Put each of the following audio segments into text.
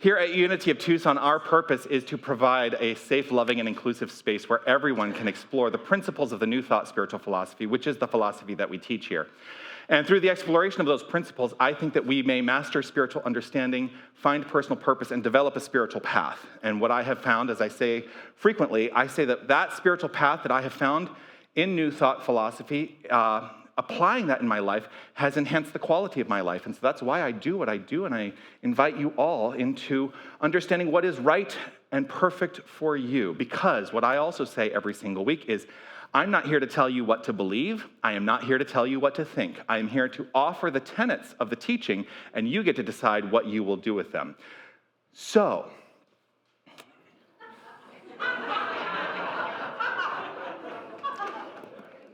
Here at Unity of Tucson, our purpose is to provide a safe, loving, and inclusive space where everyone can explore the principles of the New Thought spiritual philosophy, which is the philosophy that we teach here. And through the exploration of those principles, I think that we may master spiritual understanding, find personal purpose, and develop a spiritual path. And what I have found, as I say frequently, I say that that spiritual path that I have found in New Thought philosophy, applying that in my life has enhanced the quality of my life. And so that's why I do what I do, and I invite you all into understanding what is right and perfect for you. Because what I also say every single week is, I'm not here to tell you what to believe. I am not here to tell you what to think. I am here to offer the tenets of the teaching, and you get to decide what you will do with them. So,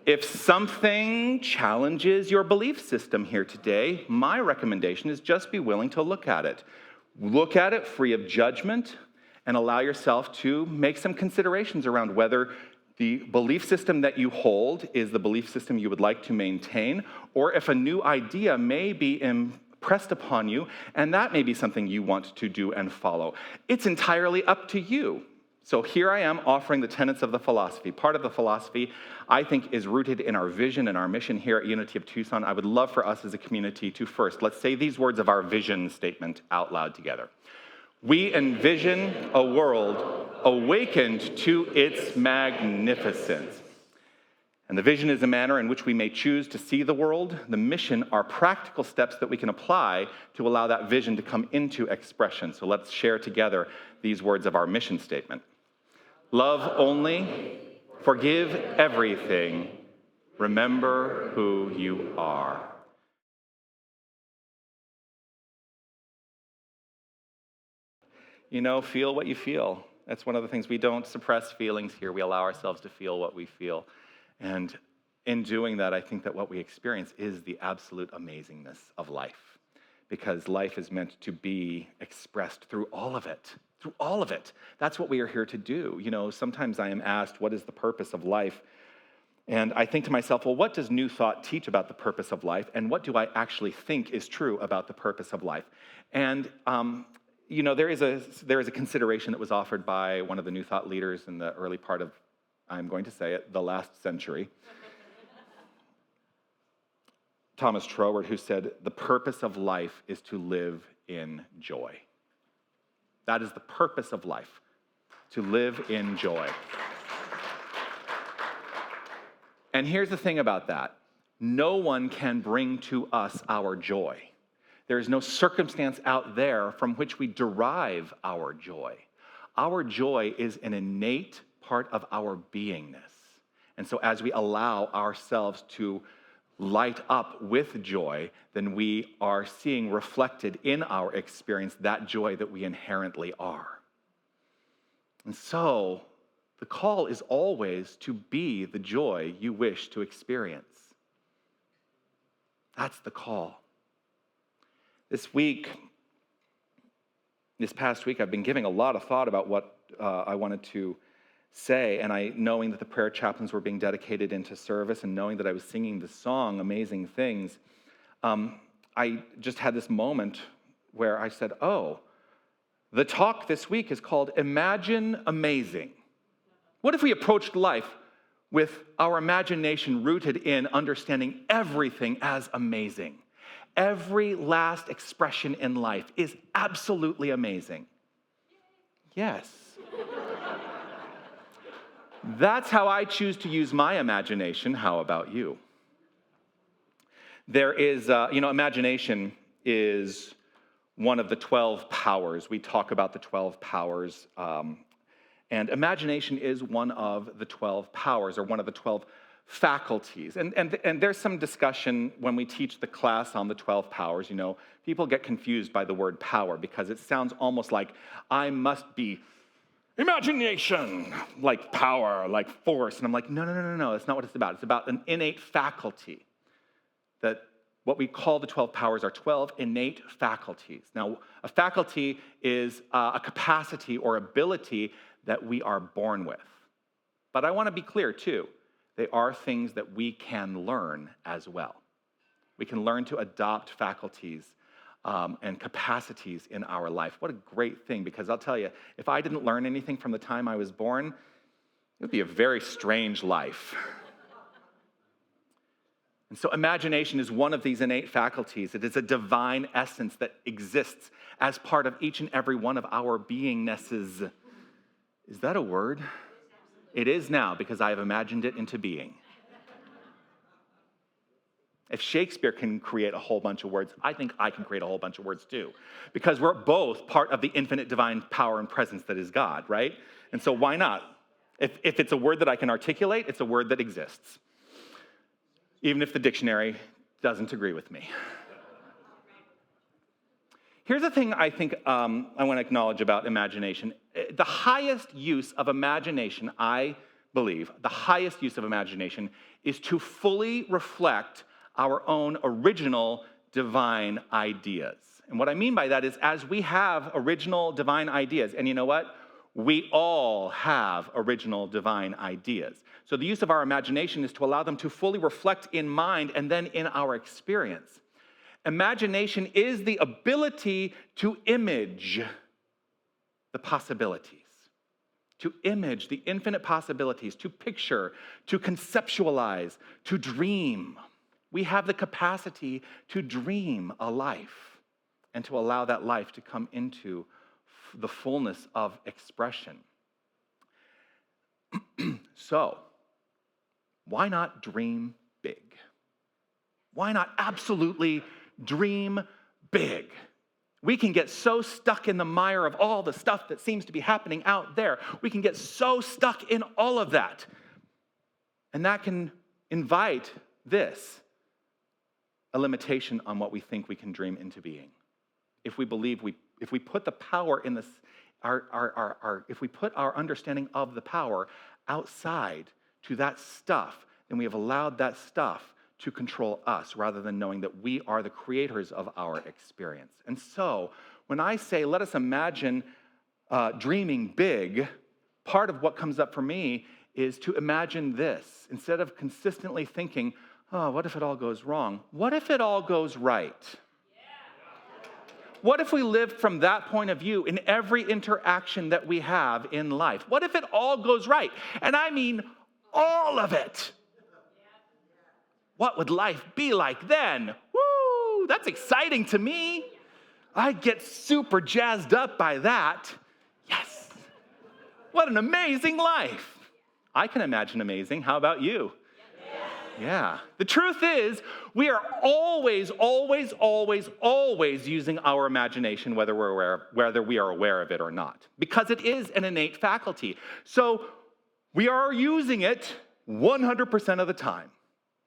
if something challenges your belief system here today, my recommendation is just be willing to look at it. Look at it free of judgment and allow yourself to make some considerations around whether the belief system that you hold is the belief system you would like to maintain, or if a new idea may be impressed upon you, and that may be something you want to do and follow. It's entirely up to you. So here I am offering the tenets of the philosophy. Part of the philosophy, I think, is rooted in our vision and our mission here at Unity of Tucson. I would love for us as a community to first, let's say these words of our vision statement out loud together. We envision a world awakened to its magnificence. And the vision is a manner in which we may choose to see the world. The mission are practical steps that we can apply to allow that vision to come into expression. So let's share together these words of our mission statement. Love only, forgive everything, remember who you are. You know, feel what you feel. That's one of the things. We don't suppress feelings here. We allow ourselves to feel what we feel. And in doing that, I think that what we experience is the absolute amazingness of life. Because life is meant to be expressed through all of it. Through all of it. That's what we are here to do. You know, sometimes I am asked, what is the purpose of life? And I think to myself, well, what does New Thought teach about the purpose of life? And what do I actually think is true about the purpose of life? And you know, there is a consideration that was offered by one of the New Thought leaders in the early part of, I'm going to say it, the last century. Thomas Troward, who said, the purpose of life is to live in joy. That is the purpose of life, to live in joy. And here's the thing about that. No one can bring to us our joy. There is no circumstance out there from which we derive our joy. Our joy is an innate part of our beingness. And so as we allow ourselves to light up with joy, then we are seeing reflected in our experience that joy that we inherently are. And so the call is always to be the joy you wish to experience. That's the call. This past week, I've been giving a lot of thought about what I wanted to say, and knowing that the prayer chaplains were being dedicated into service, and knowing that I was singing the song, Amazing Things, I just had this moment where I said, oh, the talk this week is called Imagine Amazing. What if we approached life with our imagination rooted in understanding everything as amazing? Every last expression in life is absolutely amazing. Yes. That's how I choose to use my imagination. How about you? There is, imagination is one of the 12 powers. We talk about the 12 powers, and imagination is one of the 12 powers, or one of the 12 faculties. And there's some discussion when we teach the class on the 12 powers. You know, people get confused by the word power because it sounds almost like I must be imagination, like power, like force. And I'm like, no, that's not what it's about. It's about an innate faculty. That what we call the 12 powers are 12 innate faculties. Now, a faculty is a capacity or ability that we are born with. But I want to be clear, too. They are things that we can learn as well. We can learn to adopt faculties and capacities in our life. What a great thing, because I'll tell you, if I didn't learn anything from the time I was born, it would be a very strange life. And so imagination is one of these innate faculties. It is a divine essence that exists as part of each and every one of our beingnesses. Is that a word? It is now, because I have imagined it into being. If Shakespeare can create a whole bunch of words, I think I can create a whole bunch of words too. Because we're both part of the infinite divine power and presence that is God, right? And so why not? If it's a word that I can articulate, it's a word that exists. Even if the dictionary doesn't agree with me. Here's the thing I think I want to acknowledge about imagination. The highest use of imagination, I believe, the highest use of imagination is to fully reflect our own original divine ideas. And what I mean by that is, as we have original divine ideas, and you know what? We all have original divine ideas. So the use of our imagination is to allow them to fully reflect in mind and then in our experience. Imagination is the ability to image the possibilities, to image the infinite possibilities, to picture, to conceptualize, to dream. We have the capacity to dream a life and to allow that life to come into the fullness of expression. So, why not dream big? Why not absolutely dream big? We can get so stuck in the mire of all the stuff that seems to be happening out there. We can get so stuck in all of that. And that can invite a limitation on what we think we can dream into being. If we put the power in this, if we put our understanding of the power outside to that stuff, then we have allowed that stuff to control us rather than knowing that we are the creators of our experience. And so when I say, let us imagine dreaming big, part of what comes up for me is to imagine this. Instead of consistently thinking, oh, what if it all goes wrong? What if it all goes right? What if we live from that point of view in every interaction that we have in life? What if it all goes right? And I mean all of it. What would life be like then? Woo, that's exciting to me. I get super jazzed up by that. Yes. What an amazing life. I can imagine amazing. How about you? Yeah. The truth is, we are always using our imagination, whether we are aware of it or not, because it is an innate faculty. So we are using it 100% of the time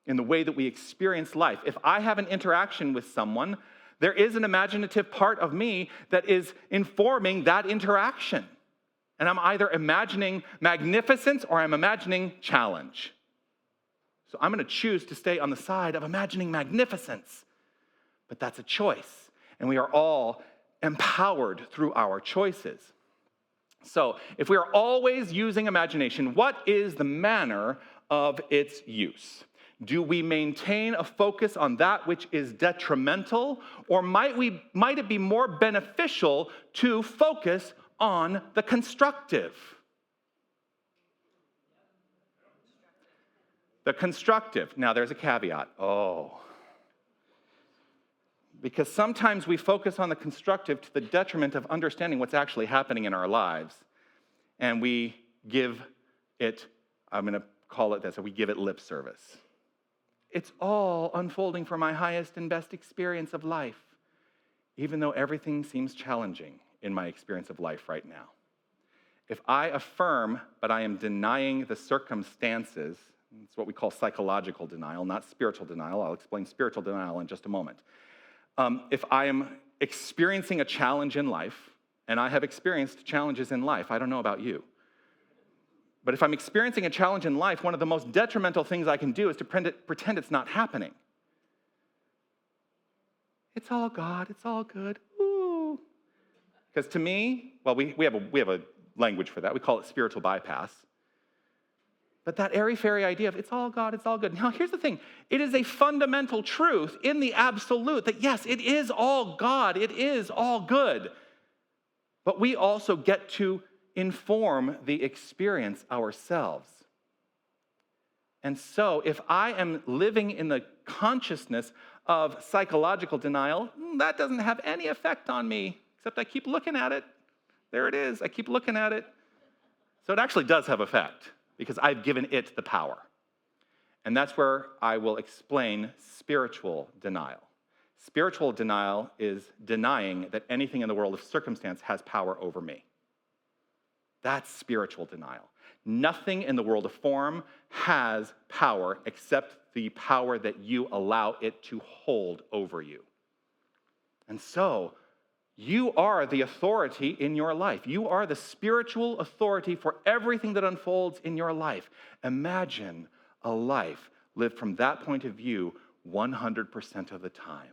in the way that we experience life. If I have an interaction with someone, there is an imaginative part of me that is informing that interaction. And I'm either imagining magnificence or I'm imagining challenge. So I'm going to choose to stay on the side of imagining magnificence. But that's a choice. And we are all empowered through our choices. So if we are always using imagination, what is the manner of its use? Do we maintain a focus on that which is detrimental, or might it be more beneficial to focus on the constructive? The constructive. Now, there's a caveat. Because sometimes we focus on the constructive to the detriment of understanding what's actually happening in our lives. And we give it, I'm going to call it this, we give it lip service. It's all unfolding for my highest and best experience of life, even though everything seems challenging in my experience of life right now. If I affirm, but I am denying the circumstances, it's what we call psychological denial, not spiritual denial. I'll explain spiritual denial in just a moment. If I am experiencing a challenge in life, and I have experienced challenges in life, I don't know about you, but if I'm experiencing a challenge in life, one of the most detrimental things I can do is to pretend it's not happening. It's all God, it's all good, ooh. Because to me, well, we have a language for that. We call it spiritual bypass. But that airy-fairy idea of it's all God, it's all good. Now, here's the thing. It is a fundamental truth in the absolute that, yes, it is all God. It is all good. But we also get to inform the experience ourselves. And so, if I am living in the consciousness of psychological denial, that doesn't have any effect on me, except I keep looking at it. There it is. I keep looking at it. So it actually does have effect, because I've given it the power. And that's where I will explain spiritual denial. Spiritual denial is denying that anything in the world of circumstance has power over me. That's spiritual denial. Nothing in the world of form has power except the power that you allow it to hold over you. And so, you are the authority in your life. You are the spiritual authority for everything that unfolds in your life. Imagine a life lived from that point of view 100% of the time.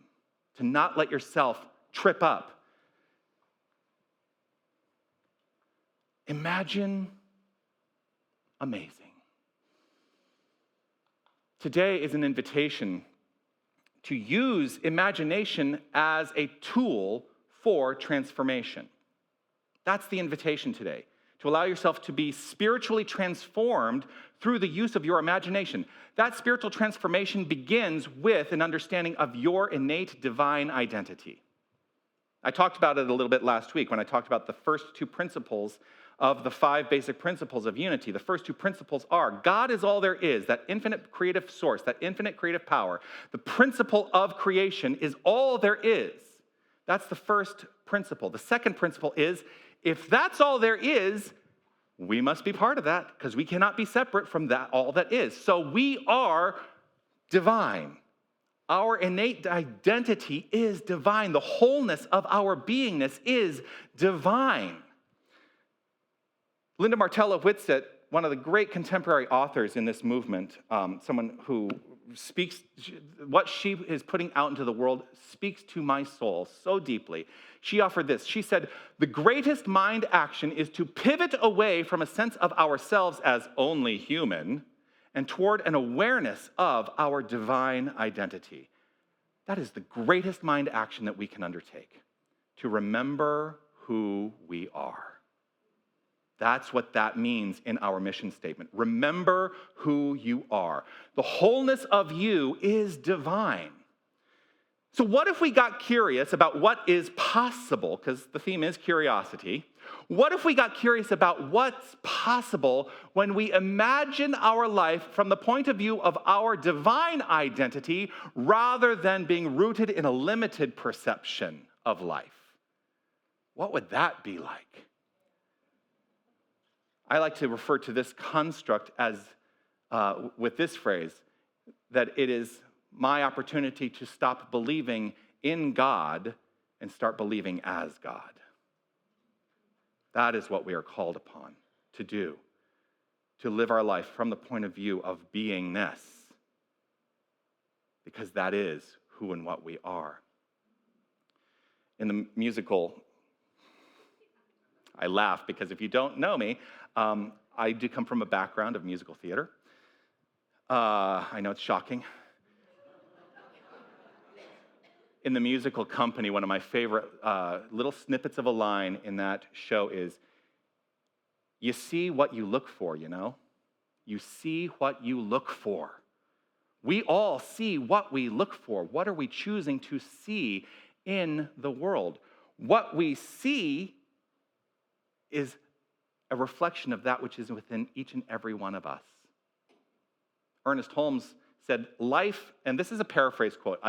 To not let yourself trip up. Imagine amazing. Today is an invitation to use imagination as a tool for transformation. That's the invitation today, to allow yourself to be spiritually transformed through the use of your imagination. That spiritual transformation begins with an understanding of your innate divine identity. I talked about it a little bit last week when I talked about the first two principles of the 5 basic principles of unity. The first 2 principles are God is all there is, that infinite creative source, that infinite creative power. The principle of creation is all there is. That's the first principle. The second principle is, if that's all there is, we must be part of that, because we cannot be separate from that all that is. So we are divine. Our innate identity is divine. The wholeness of our beingness is divine. Linda Martella Whitsett, one of the great contemporary authors in this movement, someone who speaks, what she is putting out into the world speaks to my soul so deeply. She offered this. She said, the greatest mind action is to pivot away from a sense of ourselves as only human and toward an awareness of our divine identity. That is the greatest mind action that we can undertake, to remember who we are. That's what that means in our mission statement. Remember who you are. The wholeness of you is divine. So what if we got curious about what is possible? Because the theme is curiosity. What if we got curious about what's possible when we imagine our life from the point of view of our divine identity rather than being rooted in a limited perception of life? What would that be like? I like to refer to this construct as, with this phrase, that it is my opportunity to stop believing in God and start believing as God. That is what we are called upon to do, to live our life from the point of view of beingness, because that is who and what we are. In the musical, I laugh because if you don't know me, I do come from a background of musical theater. I know it's shocking. In The Musical Company, one of my favorite little snippets of a line in that show is, you see what you look for, you know? You see what you look for. We all see what we look for. What are we choosing to see in the world? What we see is a reflection of that which is within each and every one of us. Ernest Holmes said, life, and this is a paraphrase quote,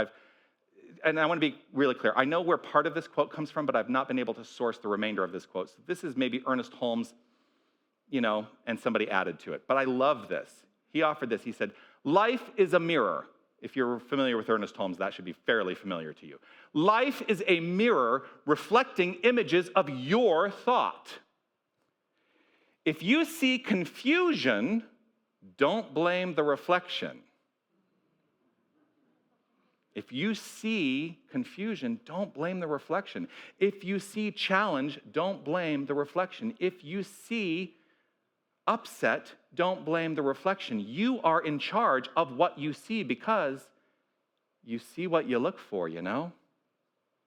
and I want to be really clear. I know where part of this quote comes from, but I've not been able to source the remainder of this quote. So this is maybe Ernest Holmes, and somebody added to it. But I love this. He offered this. He said, life is a mirror. If you're familiar with Ernest Holmes, that should be fairly familiar to you. Life is a mirror reflecting images of your thought. If you see confusion, don't blame the reflection. If you see confusion, don't blame the reflection. If you see challenge, don't blame the reflection. If you see upset, don't blame the reflection. You are in charge of what you see because you see what you look for, you know?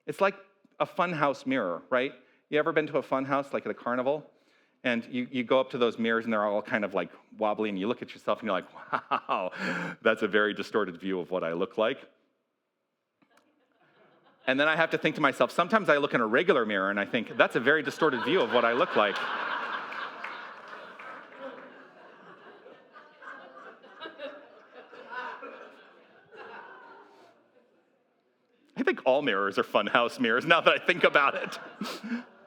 It's like a funhouse mirror, right? You ever been to a funhouse, like at a carnival? And you go up to those mirrors and they're all kind of like wobbly, and you look at yourself and you're like, wow, that's a very distorted view of what I look like. And then I have to think to myself, sometimes I look in a regular mirror and I think, that's a very distorted view of what I look like. I think all mirrors are funhouse mirrors now that I think about it.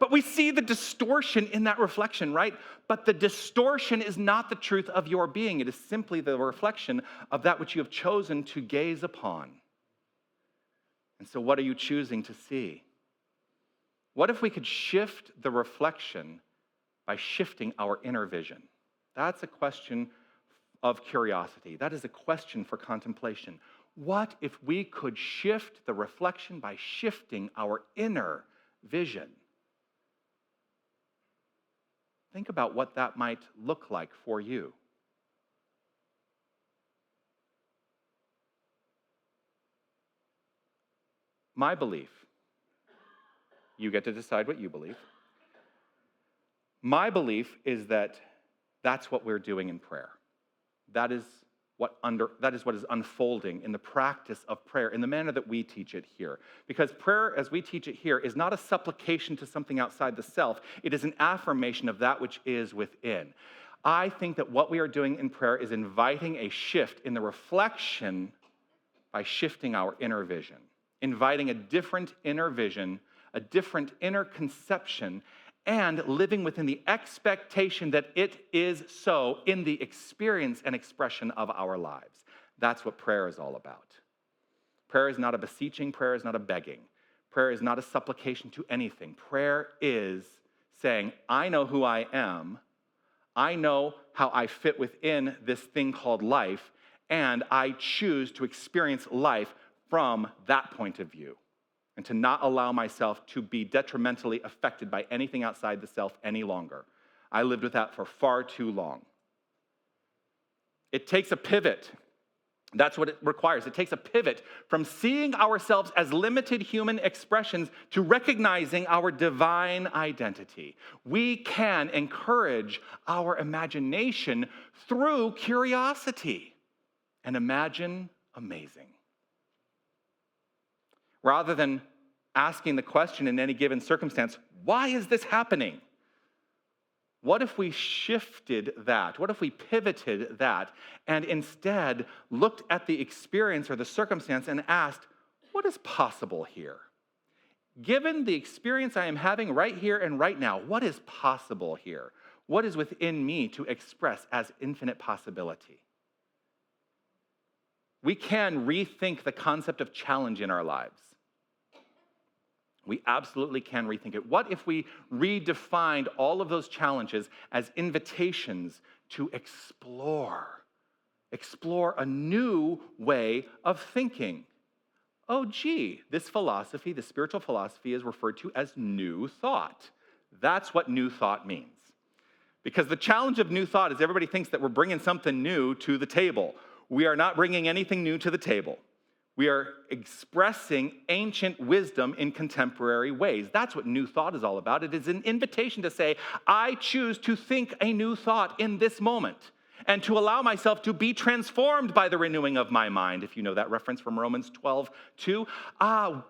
But we see the distortion in that reflection, right? But the distortion is not the truth of your being. It is simply the reflection of that which you have chosen to gaze upon. And so what are you choosing to see? What if we could shift the reflection by shifting our inner vision? That's a question of curiosity. That is a question for contemplation. What if we could shift the reflection by shifting our inner vision? Think about what that might look like for you. My belief, you get to decide what you believe. My belief is that that's what we're doing in prayer. That is what is unfolding in the practice of prayer in the manner that we teach it here. Because prayer, as we teach it here, is not a supplication to something outside the self. It is an affirmation of that which is within. I think that what we are doing in prayer is inviting a shift in the reflection by shifting our inner vision, inviting a different inner vision, a different inner conception, and living within the expectation that it is so in the experience and expression of our lives. That's what prayer is all about. Prayer is not a beseeching, prayer is not a begging. Prayer is not a supplication to anything. Prayer is saying, I know who I am, I know how I fit within this thing called life, and I choose to experience life from that point of view, and to not allow myself to be detrimentally affected by anything outside the self any longer. I lived with that for far too long. It takes a pivot. That's what it requires. It takes a pivot from seeing ourselves as limited human expressions to recognizing our divine identity. We can encourage our imagination through curiosity and imagine amazing. Rather than asking the question in any given circumstance, why is this happening? What if we shifted that? What if we pivoted that and instead looked at the experience or the circumstance and asked, what is possible here? Given the experience I am having right here and right now, what is possible here? What is within me to express as infinite possibility? We can rethink the concept of challenge in our lives. We absolutely can rethink it. What if we redefined all of those challenges as invitations to explore a new way of thinking? Oh, gee, this philosophy, the spiritual philosophy, is referred to as new thought. That's what new thought means. Because the challenge of new thought is everybody thinks that we're bringing something new to the table. We are not bringing anything new to the table. We are expressing ancient wisdom in contemporary ways. That's what new thought is all about. It is an invitation to say, I choose to think a new thought in this moment and to allow myself to be transformed by the renewing of my mind. If you know that reference from Romans 12:2,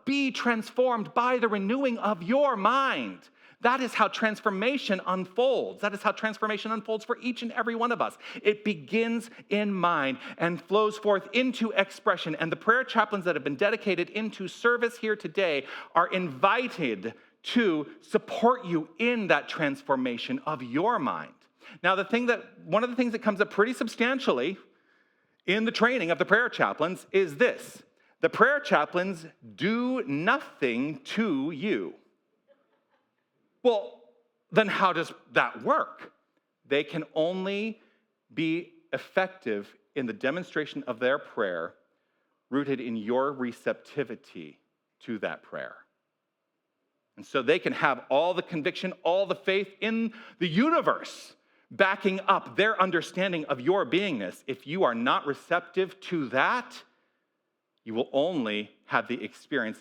be transformed by the renewing of your mind. That is how transformation unfolds. That is how transformation unfolds for each and every one of us. It begins in mind and flows forth into expression. And the prayer chaplains that have been dedicated into service here today are invited to support you in that transformation of your mind. Now, one of the things that comes up pretty substantially in the training of the prayer chaplains is this: the prayer chaplains do nothing to you. Well, then how does that work? They can only be effective in the demonstration of their prayer rooted in your receptivity to that prayer. And so they can have all the conviction, all the faith in the universe, backing up their understanding of your beingness, if you are not receptive to that, you will only have the experience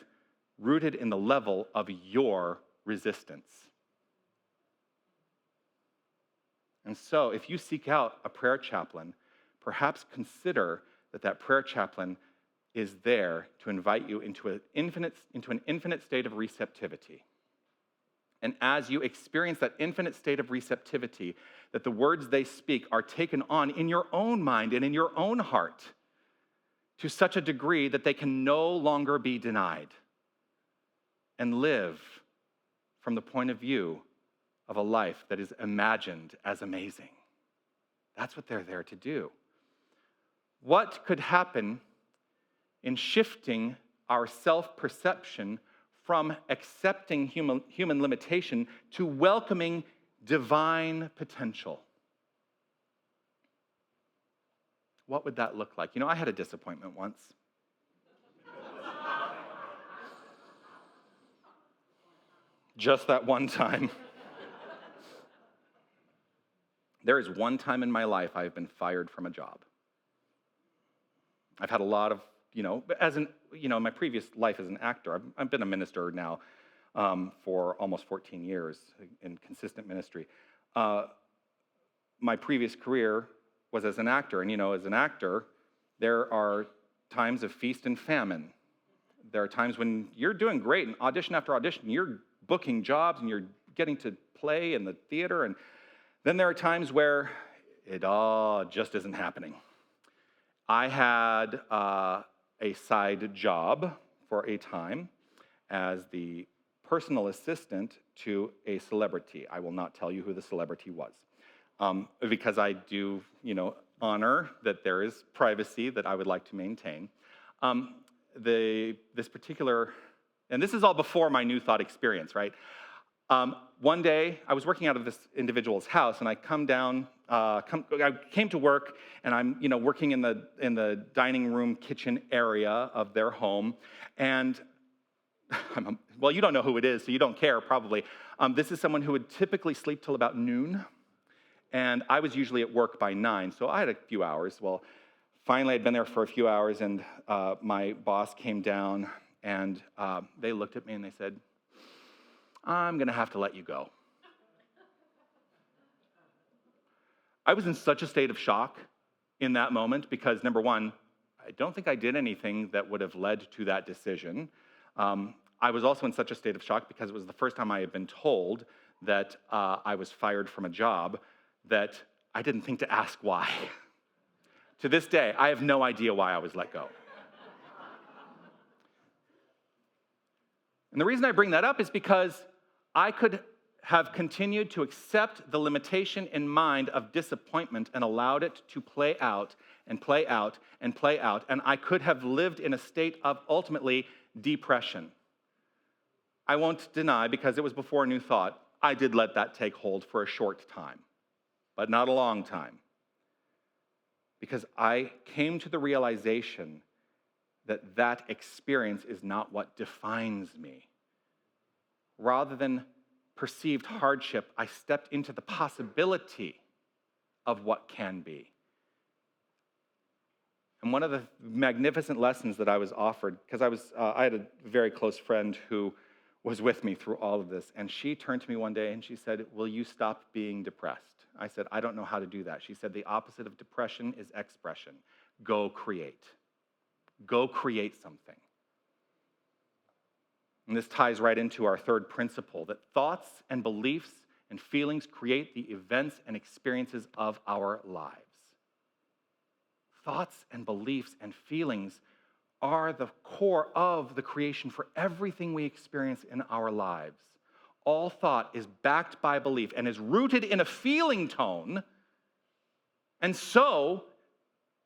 rooted in the level of your resistance. And so, if you seek out a prayer chaplain, perhaps consider that prayer chaplain is there to invite you into an infinite state of receptivity. And as you experience that infinite state of receptivity, that the words they speak are taken on in your own mind and in your own heart to such a degree that they can no longer be denied, and live from the point of view of a life that is imagined as amazing. That's what they're there to do. What could happen in shifting our self-perception from accepting human limitation to welcoming divine potential? What would that look like? I had a disappointment once. Just that one time. There is one time in my life I've been fired from a job. I've had a lot of, in my previous life as an actor, I've been a minister now for almost 14 years in consistent ministry. My previous career was as an actor, and as an actor, there are times of feast and famine. There are times when you're doing great, and audition after audition, you're booking jobs, and you're getting to play in the theater, and then there are times where it all just isn't happening. I had a side job for a time as the personal assistant to a celebrity. I will not tell you who the celebrity was, because I do, honor that there is privacy that I would like to maintain. This particular, and this is all before my New Thought experience, right? One day, I was working out of this individual's house, and I I came to work, and I'm, working in the dining room, kitchen area of their home, and well, you don't know who it is, so you don't care, probably. This is someone who would typically sleep till about noon, and I was usually at work by 9, so I had a few hours. Well, finally, I'd been there for a few hours, and my boss came down, and they looked at me, and they said, "I'm going to have to let you go." I was in such a state of shock in that moment because, number one, I don't think I did anything that would have led to that decision. I was also in such a state of shock because it was the first time I had been told that I was fired from a job that I didn't think to ask why. To this day, I have no idea why I was let go. And the reason I bring that up is because I could have continued to accept the limitation in mind of disappointment and allowed it to play out and play out and play out, and I could have lived in a state of, ultimately, depression. I won't deny, because it was before New Thought, I did let that take hold for a short time, but not a long time, because I came to the realization that that experience is not what defines me. Rather than perceived hardship, I stepped into the possibility of what can be. And one of the magnificent lessons that I was offered, because I had a very close friend who was with me through all of this, and she turned to me one day and she said, "Will you stop being depressed?" I said, "I don't know how to do that." She said, "The opposite of depression is expression. Go create. Go create something." And this ties right into our third principle, that thoughts and beliefs and feelings create the events and experiences of our lives. Thoughts and beliefs and feelings are the core of the creation for everything we experience in our lives. All thought is backed by belief and is rooted in a feeling tone. And so,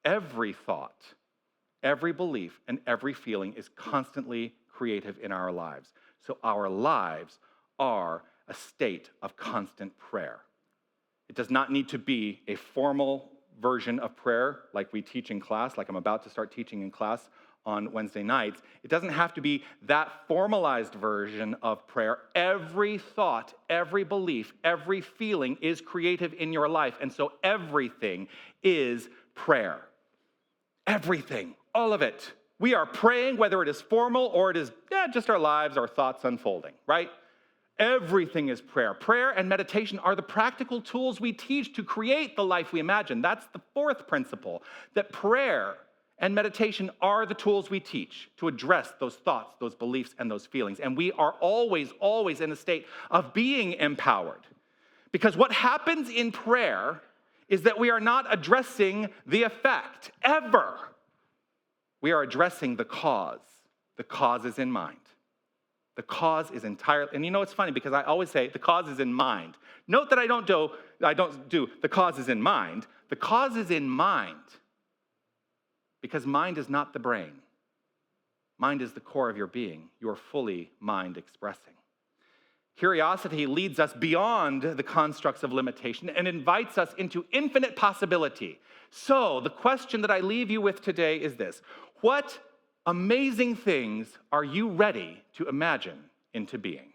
every thought, every belief, and every feeling is constantly creative in our lives. So our lives are a state of constant prayer. It does not need to be a formal version of prayer like we teach in class, like I'm about to start teaching in class on Wednesday nights. It doesn't have to be that formalized version of prayer. Every thought, every belief, every feeling is creative in your life. And so everything is prayer. Everything, all of it. We are praying, whether it is formal or it is just our lives, our thoughts unfolding, right? Everything is prayer. Prayer and meditation are the practical tools we teach to create the life we imagine. That's the fourth principle, that prayer and meditation are the tools we teach to address those thoughts, those beliefs, and those feelings. And we are always, always in a state of being empowered. Because what happens in prayer is that we are not addressing the effect, ever. We are addressing the cause. The cause is in mind. The cause is entirely, and you know it's funny because I always say the cause is in mind. Note that I don't do the cause is in mind. The cause is in mind because mind is not the brain. Mind is the core of your being. You are fully mind expressing. Curiosity leads us beyond the constructs of limitation and invites us into infinite possibility. So the question that I leave you with today is this: what amazing things are you ready to imagine into being?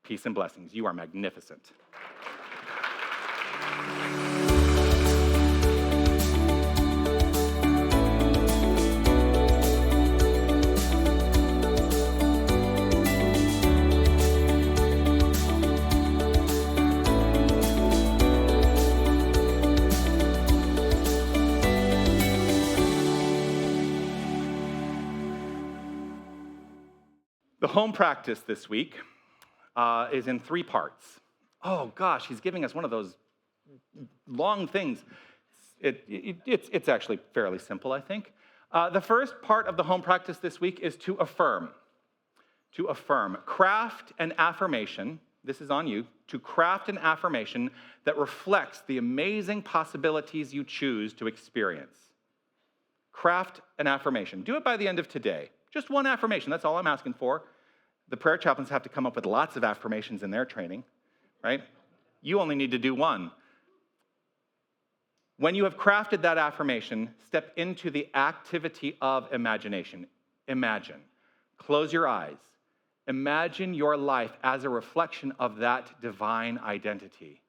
Peace and blessings. You are magnificent. The home practice this week is in 3 parts. Oh gosh, he's giving us one of those long things. It's actually fairly simple, I think. The first part of the home practice this week is to affirm. To affirm. Craft an affirmation. This is on you. To craft an affirmation that reflects the amazing possibilities you choose to experience. Craft an affirmation. Do it by the end of today. Just one affirmation. That's all I'm asking for. The prayer chaplains have to come up with lots of affirmations in their training, right? You only need to do one. When you have crafted that affirmation, step into the activity of imagination. Imagine. Close your eyes. Imagine your life as a reflection of that divine identity.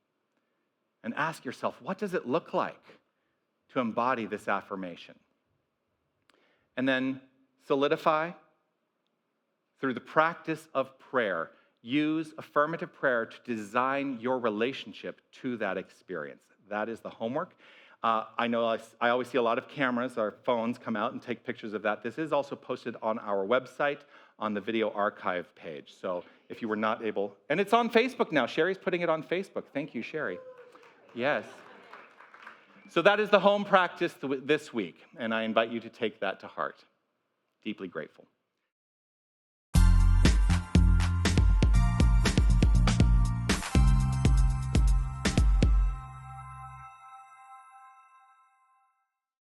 And ask yourself, what does it look like to embody this affirmation? And then solidify. Through the practice of prayer, use affirmative prayer to design your relationship to that experience. That is the homework. I know I always see a lot of cameras or phones come out and take pictures of that. This is also posted on our website on the video archive page. So if you were not able, and it's on Facebook now. Sherry's putting it on Facebook. Thank you, Sherry. Yes. So that is the home practice this week, and I invite you to take that to heart. Deeply grateful.